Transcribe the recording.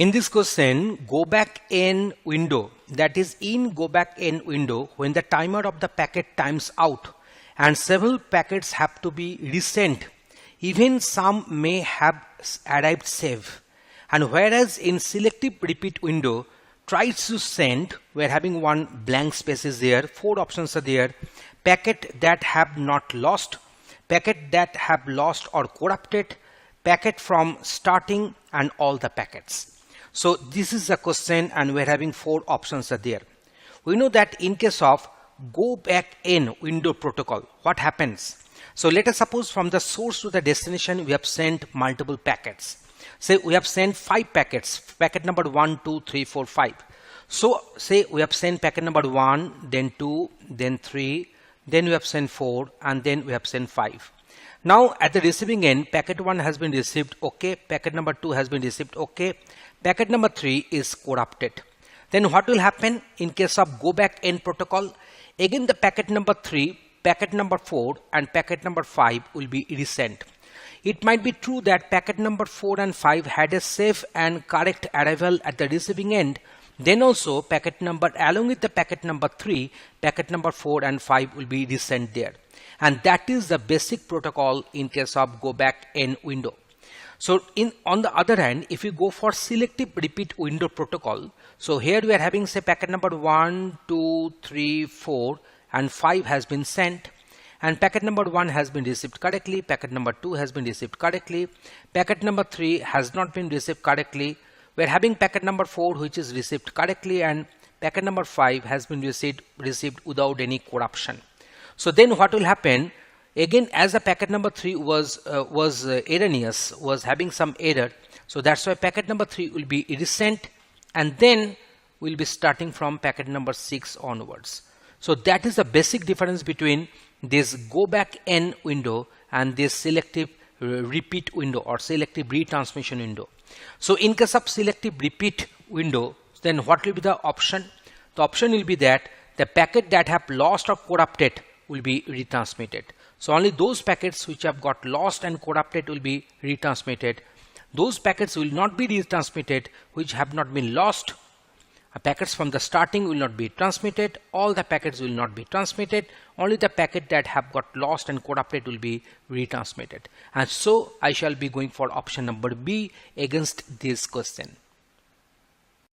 In this question, go back n window, that is in go back n window, when the timer of the packet times out and several packets have to be resent, even some may have arrived safe. And whereas in selective repeat window tries to send, we're having one blank space is there, 4 options are there: packet that have not lost, packet that have lost or corrupted, packet from starting, and all the packets. So this is the question and we're having 4 options are there. We know that in case of go back n window protocol, what happens? So let us suppose from the source to the destination we have sent multiple packets. Say we have sent 5 packets, packet number 1, 2, 3, 4, 5. So say we have sent packet number 1, then 2, then 3, then we have sent 4, and then we have sent 5. Now at the receiving end, packet 1 has been received, okay, packet number 2 has been received, okay, packet number 3 is corrupted. Then what will happen in case of go back n protocol? Again the packet number 3, packet number 4 and packet number 5 will be resent. It might be true that packet number 4 and 5 had a safe and correct arrival at the receiving end. Then also packet number along with the packet number 3, packet number 4 and 5 will be resent there. And that is the basic protocol in case of go back n window. So on the other hand, if you go for selective repeat window protocol, so here we are having say packet number 1, 2, 3, 4 and 5 has been sent, and packet number 1 has been received correctly, packet number 2 has been received correctly, packet number 3 has not been received correctly. We are having packet number 4 which is received correctly, and packet number 5 has been received without any corruption. So then what will happen? Again, as the packet number 3 was erroneous, was having some error, so that's why packet number 3 will be resent, and then we'll be starting from packet number 6 onwards. So that is the basic difference between this go back n window and this selective repeat window or selective retransmission window. So in case of selective repeat window, then what will be the option? The option will be that the packet that have lost or corrupted will be retransmitted. So only those packets which have got lost and corrupted will be retransmitted. Those packets will not be retransmitted which have not been lost. Packets from the starting will not be transmitted. All the packets will not be transmitted. Only the packet that have got lost and corrupted will be retransmitted. And so I shall be going for option number B against this question.